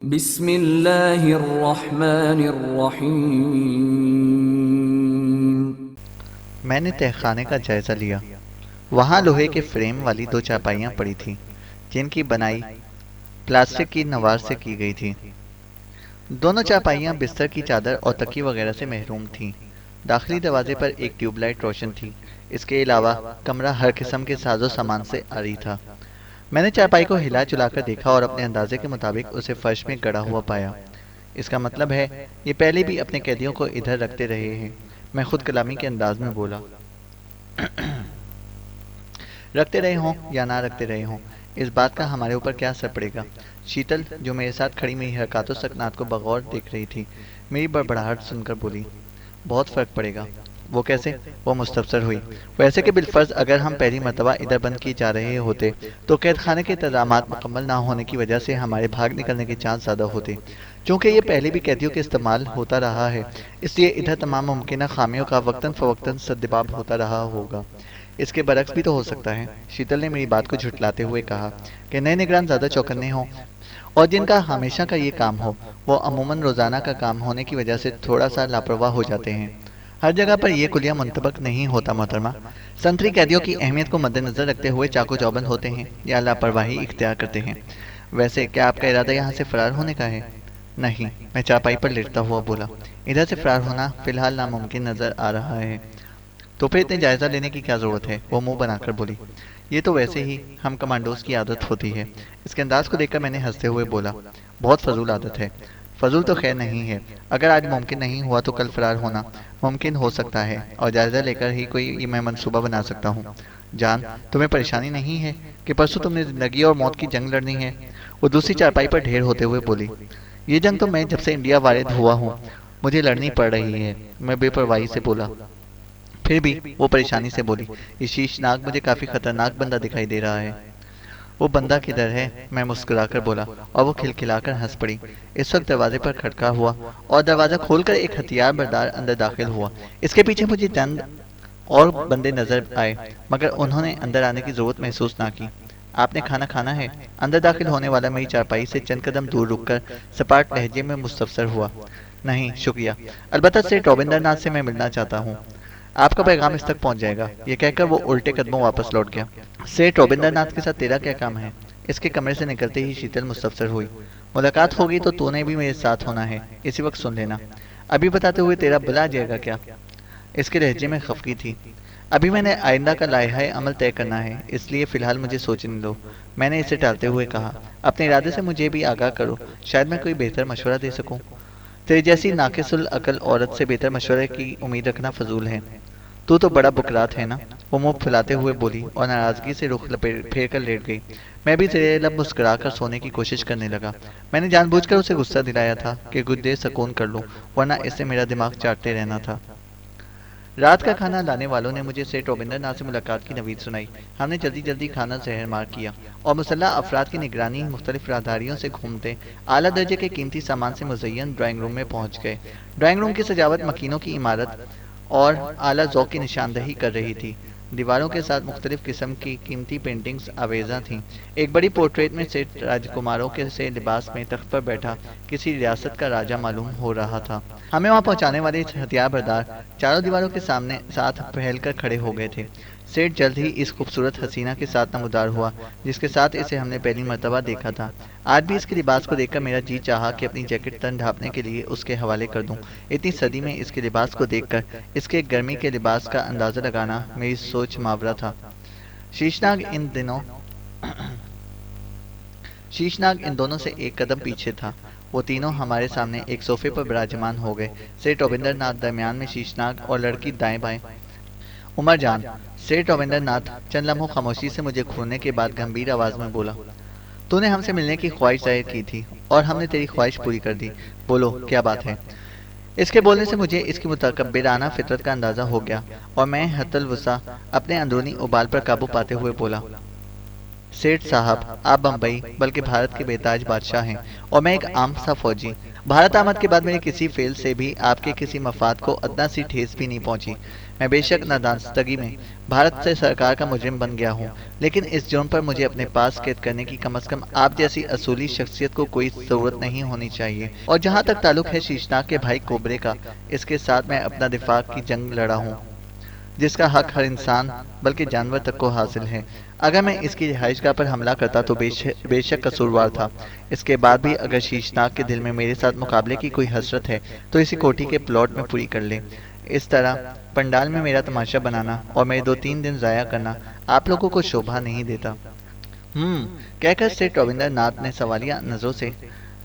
بسم اللہ الرحمن الرحیم۔ میں نے تہخانے کا جائزہ لیا۔ وہاں لوہے کے فریم والی 2 چارپائیاں پڑی تھیں جن کی بنائی پلاسٹک کی نوار سے کی گئی تھی۔ دونوں چارپائیاں بستر کی چادر اور تکیے وغیرہ سے محروم تھیں۔ داخلی دروازے پر ایک ٹیوب لائٹ روشن تھی۔ اس کے علاوہ کمرہ ہر قسم کے ساز و سامان سے عاری تھا۔ میں نے چارپائی کو ہلا چلا کر دیکھا اور اپنے اندازے کے مطابق اسے فرش میں گڑا ہوا پایا۔ اس کا مطلب ہے یہ پہلے بھی اپنے قیدیوں کو ادھر رکھتے رہے ہیں۔ میں خود کلامی کے انداز میں بولا۔ رکھتے رہے ہوں یا نہ رکھتے رہے ہوں، اس بات کا ہمارے اوپر کیا اثر پڑے گا؟ شیتل جو میرے ساتھ کھڑی میری حرکات و سکنات کو بغور دیکھ رہی تھی، میری بڑبڑاہٹ سن کر بولی، بہت فرق پڑے گا۔ وہ کیسے؟ وہ مستفسر ہوئی۔ ویسے کہ بالفرض اگر ہم پہلی مرتبہ ادھر بند کیے جا رہے ہوتے تو قید خانے کے انتظامات مکمل نہ ہونے کی وجہ سے ہمارے بھاگ نکلنے کے چانس زیادہ ہوتے۔ چونکہ یہ پہلے بھی قیدیوں کے استعمال ہوتا رہا ہے، اس لیے ادھر تمام ممکنہ خامیوں کا وقتاً فوقتاً سدباب ہوتا رہا ہوگا۔ اس کے برعکس بھی تو ہو سکتا ہے۔ شیتل نے میری بات کو جھٹلاتے ہوئے کہا کہ نئے نگران زیادہ چوکنے ہوں اور جن کا ہمیشہ کا یہ کام ہو، وہ عموماً روزانہ کا کام ہونے کی وجہ سے تھوڑا سا لاپرواہ ہو جاتے ہیں۔ ہر جگہ پر یہ کلیہ منطبق نہیں ہوتا محترمہ۔ سنتری قیدیوں کی اہمیت کو مد نظر رکھتے ہوئے چاقو چوبند ہوتے ہیں یا لاپرواہی اختیار کرتے ہیں۔ ویسے کیا آپ کا ارادہ یہاں سے فرار ہونے کا ہے؟ نہیں، میں چارپائی پر لیٹتا ہوا بولا۔ ادھر سے فرار ہونا فی الحال ناممکن نظر آ رہا ہے۔ تو پھر اتنے جائزہ لینے کی کیا ضرورت ہے؟ وہ منہ بنا کر بولی۔ یہ تو ویسے ہی ہم کمانڈوز کی عادت ہوتی ہے۔ اس کے انداز کو دیکھ کر میں نے ہنستے ہوئے بولا، بہت فضول عادت ہے۔ فضول تو خیر نہیں ہے۔ اگر آج ممکن نہیں ہوا تو کل فرار ہونا ممکن ہو سکتا ہے، اور جائزہ لے کر ہی کوئی میں منصوبہ بنا سکتا ہوں۔ جان، تمہیں پریشانی نہیں ہے کہ پرسوں تم نے زندگی اور موت کی جنگ لڑنی ہے؟ وہ دوسری چارپائی پر ڈھیر ہوتے ہوئے بولی۔ یہ جنگ تو میں جب سے انڈیا وارد ہوا ہوں مجھے لڑنی پڑ رہی ہے، میں بے پرواہی سے بولا۔ پھر بھی وہ پریشانی سے بولی، یہ شیشناگ مجھے کافی خطرناک بندہ دکھائی دے رہا ہے۔ وہ بندہ کدھر ہے؟ میں مسکرا کر بولا اور وہ کھلکھلا کر ہنس پڑی۔ اس وقت دروازے پر کھٹکا ہوا اور دروازہ کھول کر ایک ہتھیار بردار اندر داخل ہوا۔ اس کے پیچھے مجھے چند اور بندے نظر آئے، مگر انہوں نے اندر آنے کی ضرورت محسوس نہ کی۔ آپ نے کھانا کھانا ہے؟ اندر داخل ہونے والا میری چارپائی سے چند قدم دور رک کر سپاٹ لہجے میں مستفسر ہوا۔ نہیں شکریہ، البتہ سیٹھ روبندر ناتھ سے میں ملنا چاہتا ہوں۔ آپ کا پیغام اس تک پہنچ جائے گا۔ یہ کہہ کر وہ الٹے قدموں واپس لوٹ گیا۔ سیٹھ روبندر ناتھ کے ساتھ تیرا کیا کام ہے؟ اس کے کمرے سے نکلتے ہی شیتل مستفسر ہوئی۔ ملاقات ہوگی تو تو نے بھی میرے ساتھ ہونا ہے، اسی وقت سن لینا۔ ابھی بتاتے ہوئے تیرا بلا جائے گا کیا؟ اس کے لہجے میں خفگی تھی۔ ابھی میں نے آئندہ کا لائحہ عمل طے کرنا ہے، اس لیے فی الحال مجھے سوچنے دو، میں نے اسے ٹالتے ہوئے کہا۔ اپنے ارادے سے مجھے بھی آگاہ کرو، شاید میں کوئی بہتر مشورہ دے سکوں۔ تیری جیسی ناقص العقل عورت سے بہتر مشورے کی امید رکھنا فضول ہے۔ تو بڑا بکرات ہے نا؟ وہ منہ پھلاتے ہوئے بولی اور ناراضگی سے رخ پھیر کر لیٹ گئی۔ میں بھی زیر لب مسکرا کر سونے کی کوشش کرنے لگا۔ میں نے جان بوجھ کر اسے غصہ دلایا تھا کہ کچھ دیر سکون کر لوں، ورنہ اس سے میرا دماغ چاٹتے رہنا تھا۔ رات کا کھانا لانے والوں نے مجھے سیٹھ روبندر ناتھ سے ملاقات کی نوید سنائی۔ ہم نے جلدی جلدی کھانا زہر مار کیا اور مسلح افراد کی نگرانی مختلف راہداریوں سے گھومتے اعلیٰ درجے کے قیمتی سامان سے مزین ڈرائنگ روم میں پہنچ گئے۔ ڈرائنگ روم کی سجاوٹ مکینوں کی عمارت اور اعلیٰ ذوق کی نشاندہی کر رہی تھی۔ دیواروں کے ساتھ مختلف قسم کی قیمتی پینٹنگز آویزاں تھیں۔ ایک بڑی پورٹریٹ میں سیٹھ راجکماروں کے سے لباس میں تخت پر بیٹھا کسی ریاست کا راجہ معلوم ہو رہا تھا۔ ہمیں وہاں پہنچانے والے ہتھیار بردار چاروں دیواروں کے سامنے ساتھ پھیل کر کھڑے ہو گئے تھے۔ سیٹھ جلد ہی اس خوبصورت حسینہ کے ساتھ نمودار ہوا جس کے ساتھ اسے ہم نے پہلی مرتبہ دیکھا تھا۔ آج بھی اس کے لباس کو دیکھ کر میرا جی چاہا کہ اپنی جیکٹ تن ڈھانپنے کے لیے اس کے حوالے کر دوں۔ اتنی صدی میں اس کے لباس کو دیکھ کر اس کے گرمی کے لباس کا اندازہ لگانا میری سوچ ماورا تھا۔ شیشناگ ان دونوں سے ایک قدم پیچھے تھا۔ وہ تینوں ہمارے سامنے ایک صوفے پر براجمان ہو گئے۔ سیٹھ روبندر ناتھ درمیان میں، شیشناگ اور لڑکی دائیں بائیں۔ عمر جان، سیٹھ روبندر ناتھ چند لمحوں خاموشی سے مجھے گھورنے کے بعد گمبھیر آواز میں بولا، تو نے ہم سے ملنے کی خواہش ظاہر کی تھی اور ہم نے تیری خواہش پوری کر دی۔ بولو کیا بات ہے؟ اس کے بولنے سے مجھے اس کی متکبرانہ فطرت کا اندازہ ہو گیا اور میں حد الوسع اپنے اندرونی ابال پر قابو پاتے ہوئے بولا، سیٹھ صاحب آپ بمبئی بلکہ بھارت کے بے تاج بادشاہ ہیں اور میں ایک عام سا فوجی۔ भारत आमद के बाद मेरे किसी फेल से भी आपके किसी मफाद को अदना सी ठेस भी नहीं पहुंची। मैं बेशक नादानस्तगी में भारत से सरकार का मुजरिम बन गया हूँ, लेकिन इस जुर्म पर मुझे अपने पास कैद करने की कम से कम आप जैसी असूली शख्सियत को कोई जरूरत नहीं होनी चाहिए। और जहाँ तक ताल्लुक है शीशनाग के भाई कोबरे का, इसके साथ मैं अपना दिफा की जंग लड़ा हूँ, जिसका हक हर इंसान बल्कि जानवर तक को हासिल है। अगर मैं इसकी रिहाइशगाह पर हमला करता तो बेशक कसूरवार था। इसके बाद भी अगर शीशनाग के दिल में मेरे साथ मुकाबले की कोई हसरत है तो इसी कोठी के प्लॉट में पूरी कर ले। इस तरह पंडाल में मेरा तमाशा बनाना और मेरे 2-3 दिन ज़ाया करना आप लोगों को शोभा नहीं देता। कहकर सेठ रविंद्रनाथ ने सवालिया नजरों से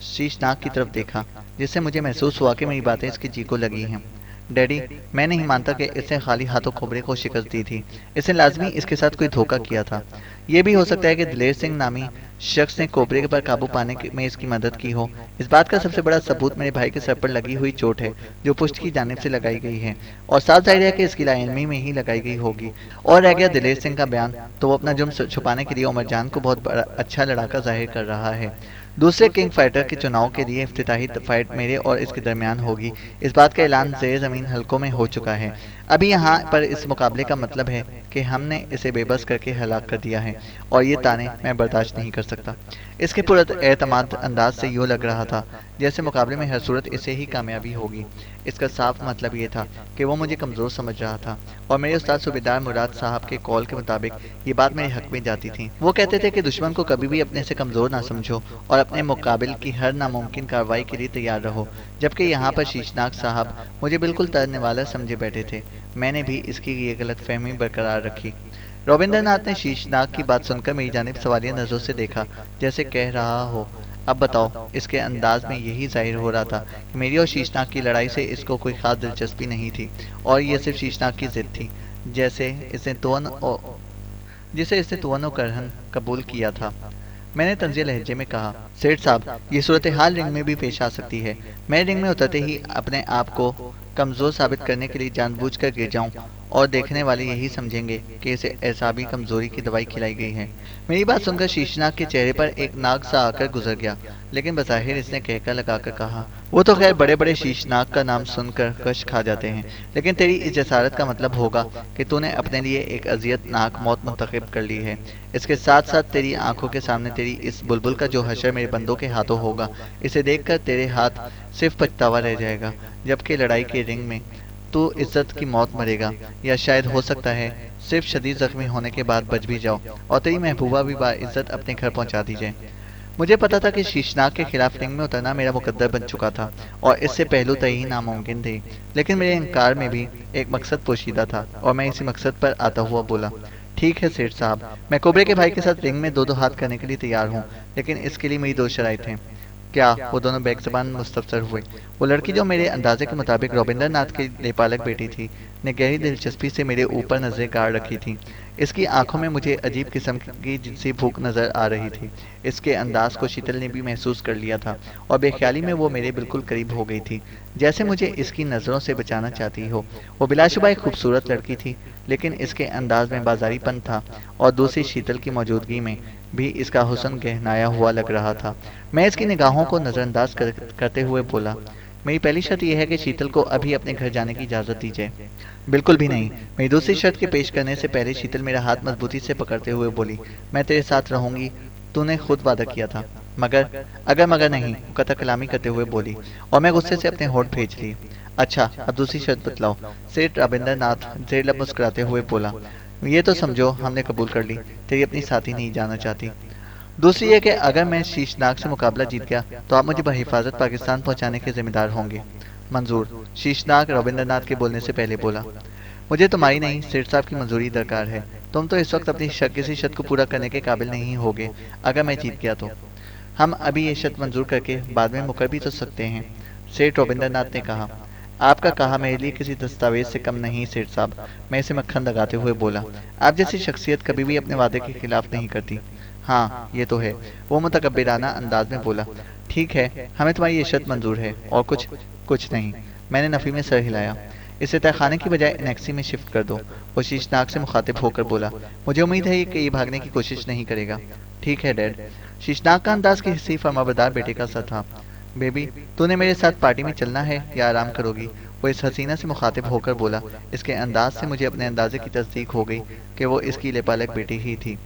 शीशनाग की तरफ देखा, जिससे मुझे महसूस हुआ कि मेरी बातें इसके जी को लगी हैं। डैडी, मैं नहीं मानता कि इसने खाली हाथों कोबरे को शिकस्त दी थी। इसने लाजमी इसके साथ कोई धोखा किया था। यह भी हो सकता है कि दिलेर सिंह नामी शख्स ने कोबरे पर काबू पाने में इसकी मदद की हो। इस बात का सबसे बड़ा सबूत मेरे भाई के सर पर लगी हुई चोट है, जो पुष्ट की जानिब से लगाई गई है, और साफ जाहिर है कि इसकी लाइलमी में ही लगाई गई होगी। और रह गया दिलेर सिंह का बयान, तो वो अपना जुर्म छुपाने के लिए उमर जान को बहुत बड़ा अच्छा लड़ाका जाहिर कर रहा है। दूसरे किंग फाइटर के चुनाव के लिए इफ्तिताही फाइट मेरे और इसके दरमियान होगी। इस बात का ऐलान ज़ेर ज़मीन हलकों में हो चुका है। अभी यहाँ पर इस मुकाबले का मतलब है कि हमने इसे बेबस करके हलाक कर दिया है, और ये ताने मैं बर्दाश्त नहीं कर सकता। इसके पुरएतमाद अंदाज से यूँ लग रहा था जैसे मुकाबले में हर सूरत इसे ही कामयाबी होगी। इसका साफ मतलब ये था कि वो मुझे कमज़ोर समझ रहा था, और मेरे उस्ताद सूबेदार मुराद साहब के कॉल के मुताबिक ये बात मेरे हक में जाती थी। वो कहते थे कि दुश्मन को कभी भी अपने से कमज़ोर ना समझो और अपने मुकाबिल की हर नामुमकिन कार्रवाई के लिए तैयार रहो। जबकि यहाँ पर शीशनाग साहब मुझे बिल्कुल तरने वाला समझे बैठे थे। मैंने भी इसकी ये गलतफहमी बरकरार रखी। रविंद्रनाथ ने शीशनाग की बात सुनकर मेरी जानिब सवालिया नजरों से देखा, जैसे कह रहा हो, अब बताओ। इसके अंदाज में यही जाहिर हो रहा था कि मेरी और शीशनाग की लड़ाई से इसको कोई खास दिलचस्पी नहीं थी, और ये सिर्फ शीशनाग की जिद थी, जिसे इसने तुअन और करहन कबूल किया था। मैंने तंज़ीह लहजे में कहा, सेठ साहब, ये सूरत हाल रिंग में भी पेश आ सकती है। मैं रिंग में उतरते ही अपने आप को कमज़ोर साबित करने के लिए जानबूझकर गिर जाऊं, और देखने वाले यही समझेंगे कि इसे एसाबी कमजोरी की दवाई खिलाई गई है। मेरी बात सुनकर शीशनाग के चेहरे पर एक नाग सा आकर गुजर गया, लेकिन बज़ाहिर इसने कहकर लगाकर कहा, वो तो खैर बड़े बड़े शीशनाग का नाम सुनकर कश खा जाते हैं, लेकिन तेरी इस जसारत का मतलब होगा कि तूने अपने लिए एक अजियतनाक मौत मुंतखब कर ली है। इसके साथ साथ तेरी आंखों के सामने तेरी इस बुलबुल का जो हशर मेरे बंदों के हाथों होगा, इसे देखकर तेरे हाथ सिर्फ पछतावा रह जाएगा, जबकि लड़ाई के रिंग में तू इज्जत की मौत मरेगा, या शायद हो सकता है सिर्फ शदीद जख्मी होने के बाद बच भी जाओ, और तेरी महबूबा भी बाइज्जत अपने घर पहुंचा दी जाए। मुझे पता था कि शीशनाग के खिलाफ रिंग में उतरना मेरा मुकद्दर बन चुका था, और इससे पहलू तय ही नामुमकिन थी, लेकिन मेरे इनकार में भी एक मकसद पोशीदा था, और मैं इसी मकसद पर आता हुआ बोला, ठीक है सेठ साहब, मैं कोबरे के भाई के साथ रिंग में दो दो हाथ करने के लिए तैयार हूँ, लेकिन इसके लिए मेरी 2 शराइतें हैं। क्या? वो दोनों बेज़बान मुस्तफसर हुए। वो लड़की जो मेरे अंदाजे के मुताबिक रविंद्रनाथ की लेपालक बेटी थी, ने गहरी दिलचस्पी से मेरे ऊपर नजरें गाड़ रखी थी। इसकी आंखों में मुझे अजीब किस्म की जिनसी भूख नजर आ रही थी। इसके अंदाज को शीतल ने भी महसूस कर लिया था, और बेख्याली में वो मेरे बिल्कुल करीब हो गई थी, जैसे मुझे इसकी नज़रों से बचाना चाहती हो। वो बिलाशुबा एक खूबसूरत लड़की थी, लेकिन इसके अंदाज में बाजारीपन था, और दूसरी शीतल की मौजूदगी में भी इसका हुस्न गहनाया हुआ लग रहा था। मैं इसकी निगाहों को नज़रअंदाज करते हुए बोला, मेरी पहली शर्त यह है कि शीतल को अभी अपने घर जाने की इजाज़त दी जाए। बिल्कुल भी नहीं। मेरी दूसरी शर्त के पेश करने से पहले शीतल मेरा हाथ मजबूती से पकड़ते हुए बोली, मैं तेरे साथ रहूंगी, तूने खुद वादा किया था। मगर नहीं, कतई कलामी करते हुए बोली, और मैं गुस्से से अपने होंठ भेज लिए। अच्छा, अब दूसरी शर्त बतलाओ, सेठ रविंद्रनाथ जेर लब मुस्कुराते हुए बोला। ये तो समझो हमने कबूल कर ली, तेरी अपनी साथी नहीं जाना चाहती। दूसरी ये कि अगर मैं शीशनाग से मुकाबला जीत गया तो आप मुझे बहिफाजत पाकिस्तान पहुंचाने के जिम्मेदार होंगे। मंजूर, शीशनाग रविंद्रनाथ के बोलने से पहले बोला। मुझे तुम्हारी नहीं, सेठ साहब की मंजूरी दरकार है। तुम तो इस वक्त अपनी किसी शर्त को पूरा करने के काबिल नहीं होगे। अगर मैं जीत गया तो हम अभी ये शर्त मंजूर करके बाद में मुकर भी तो सकते हैं, सेठ रविंद्रनाथ ने कहा। आपका कहा मेरे लिए किसी दस्तावेज से कम नहीं सेठ साहब, मैं इसे मक्खन लगाते हुए बोला। आप जैसी शख्सियत कभी भी अपने वादे के खिलाफ नहीं करती। हाँ, ये तो है, वो मुतकब्बिराना अंदाज में बोला। ठीक है, हमें तुम्हारी ये शर्त मंजूर है, और कुछ नहीं। मैंने नफी में सर हिलाया। इसे तहखाने की बजाय एनेक्सी में शिफ्ट कर दो। वो शीशनाग से मुखातिब होकर बोला। मुझे उम्मीद है कि ये भागने की कोशिश नहीं करेगा। ठीक है डैड। शीशनाग का अंदाज की हिस्सी फरमाबरदार बेटे का सा था। बेबी, तूने मेरे साथ पार्टी में चलना है या आराम करोगी? वो इस हसीना से मुखातिब होकर बोला। इसके अंदाज से मुझे अपने अंदाजे की तस्दीक हो गई कि वो इसकी लेपालक बेटी ही थी।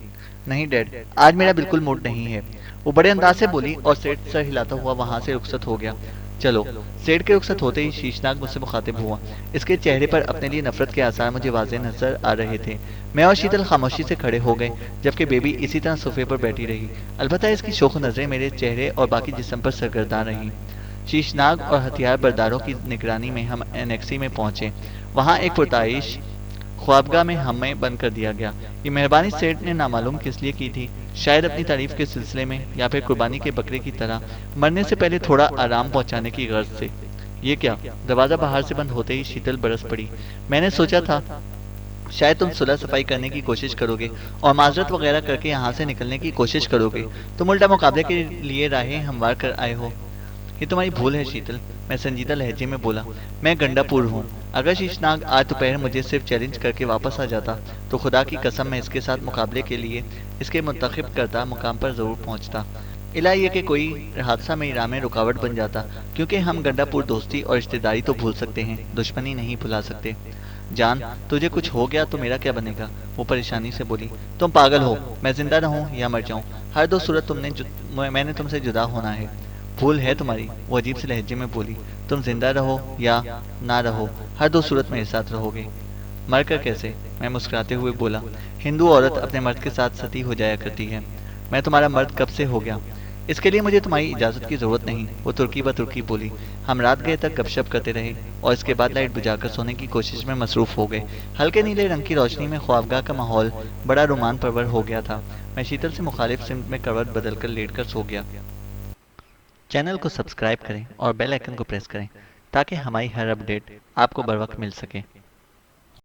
नहीं डैड, आज मेरा बिल्कुल मूड नहीं है, वो बड़े अंदाज से बोली और सेठ सर हिलाता हुआ वहां से रुखसत हो गया। चलो। सेठ के रुखसत होते ही शीशनाग मुझसे मुखातिब हुआ। इसके चेहरे पर अपने लिए नफरत के आसार मुझे वाज़ेह नजर आ रहे थे। मैं और शीतल खामोशी से खड़े हो गए, जबकि बेबी इसी तरह सोफे पर बैठी रही। अलबत्ता इसकी शोख नजरें मेरे चेहरे और बाकी जिस्म पर सरगर्दान रहीं। शीशनाग और हथियार बरदारों की निगरानी में हम एनेक्सी में पहुंचे। वहां एक पुरताइश ख्वाबगाह में हमें बंद कर दिया गया। ये मेहरबानी सेठ ने नामालूम किस लिए की थी, शायद अपनी तारीफ के सिलसिले में या फिर कुर्बानी के बकरे की तरह मरने से पहले थोड़ा आराम पहुंचाने की गर्ज से। ये क्या? दरवाजा बाहर से बंद होते ही शीतल बरस पड़ी। मैंने सोचा था शायद तुम सुलह सफाई करने की कोशिश करोगे और माजरत वगैरह करके यहाँ से निकलने की कोशिश करोगे। तुम उल्टा मुकाबले के लिए राहें हमवार कर आए हो। ये तुम्हारी भूल है शीतल, मैं संजीदा लहजे में बोला। मैं गंडापुर हूँ। अगर शीशनाग आज दोपहर मुझे सिर्फ चैलेंज करके वापस आ जाता तो खुदा की कसम मैं इसके साथ मुकाबले के लिए इसके मुंतखब करता मुकाम पर जरूर पहुंचता। इलाही ये कि कोई हादसा मेरी राह में रुकावट बन जाता, क्योंकि हम गंडापुर दोस्ती और रिश्तेदारी तो भूल सकते हैं, दुश्मनी नहीं भुला सकते। जान, तुझे कुछ हो गया तो मेरा क्या बनेगा? वो परेशानी से बोली। तुम पागल हो, मैं जिंदा रहूं या मर जाऊं, हर दो सूरत मैंने तुमसे जुदा होना है। भूल है तुम्हारी, वो अजीब से लहजे में बोली। तुम जिंदा रहो या ना रहो, हर दो सूरत मेरे साथ रहोगे। मर कर कैसे? मैं मुस्कुराते हुए बोला। हिंदू औरत अपने मर्द के साथ सती हो जाया करती है। मैं तुम्हारा मर्द कब से हो गया? इसके लिए मुझे तुम्हारी इजाजत की जरूरत नहीं, वो तुर्की ब तुर्की बोली। हम रात गए तक गपशप करते रहे और इसके बाद लाइट बुझाकर सोने की कोशिश में मसरूफ हो गए। हल्के नीले रंग की रोशनी में ख्वाबगाह का माहौल बड़ा रोमान परवर हो गया था। मैं शीतल से मुखालिफ सिमत में करवट बदलकर लेटकर सो गया। चैनल को सब्सक्राइब करें और बेल आइकन को प्रेस करें ताकि हमारी हर अपडेट आपको बर वक्त मिल सके।